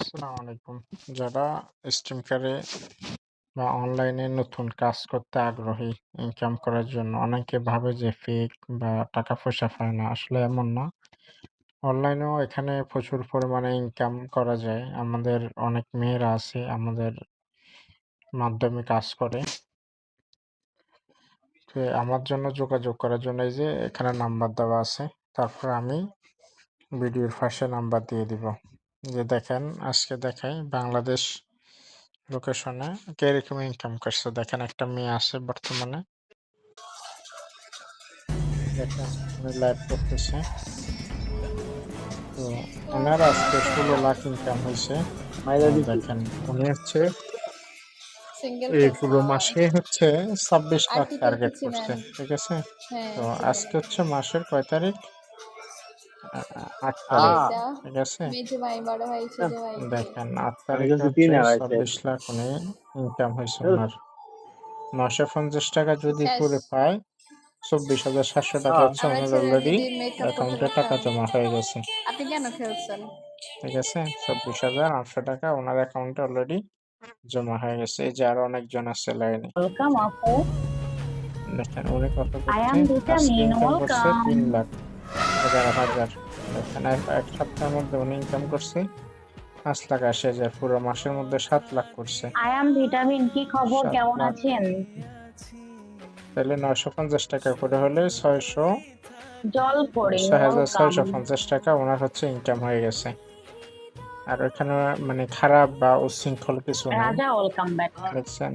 আসসালামু আলাইকুম। যারা স্ট্রিমকারে বা অনলাইনে নতুন কাজ করতে আগ্রহী ইনকাম করার জন্য অনেকে ভাবে যে ফেক বা টাকা পয়সা পায় না। আসলে এমন না। অনলাইনেও এখানে প্রচুর পরিমাণে ইনকাম করা যায়। আমাদের অনেক মেয়েরা আছে আমাদের মাধ্যমে কাজ করে। তো আমার জন্য যোগাযোগ করার জন্য এই যে এখানে নাম্বার দেওয়া আছে। তারপর আমি ভিডিওর ফাঁসে নাম্বার দিয়ে দিব। যে দেখেন আজকে দেখাই বাংলাদেশ লোকেশনে কিরকম ইনকাম করছে। দেখেন একটা মেয়ে আছে বর্তমানে। দেখেন উনি লাইভ করতেছে। তো ওনার আজকে 16 লাখ ইনকাম হয়েছে। মাইরা দিছি দেখেন উনি হচ্ছে সিঙ্গেল এই ফেস পুরো মাসে হচ্ছে 26 লাখ আর্টিকেল টার্গেট কি করছে। চিনেন? ঠিক আছে। হ্যাঁ তো চিনি। আজকে হচ্ছে মাসের কয় তারিখ? 8 তারিখ। এটা ঠিক আছে। মেজো ভাই বড় ভাই ছোট ভাই কে? দেখেন 8 আমি তারিখে কিন্তু হচ্ছে 3 আড়াই 26 লাখ উনি ইনকাম হয়েছে ওনার। 950 টাকা যদি শেষ। করে পায় 24,700 টাকা হচ্ছে আমরা ওনার ছেলেরা অলরেডি দিদির মেকআপ করতে অ্যাকাউন্টে টাকা পারতাম। জমা হয়ে গেছে। আপনি কেন খেলছেন? ঠিক আছে? 24,800 টাকা উনার অ্যাকাউন্টে অলরেডি জমা হয়ে গেছে। এই যে আরো অনেকজন আছে লাইনে। Welcome, Apu. দেখেন উনি কত I করছে? am আজকে Vitamin. ইনকাম করছে Welcome. 3,11,000। দেখেন এক সপ্তাহের মধ্যে উনি ইনকাম করছে 5,80,000। পুরো মাসের মধ্যে 7 লাখ করছে। I am Vitamin. কি খবর 7 কেমন লাখ। আছেন? তাহলে 950 টাকা করে হলে জল পড়ে ওয়েলকাম 6,650 টাকা ওনার হচ্ছে ইনকাম হয়ে গেছে। আর ওখানে মানে খারাপ বা উচ্ছৃঙ্খল কিছু নাই। রাজা ওয়েলকাম ব্যাক দেখছেন?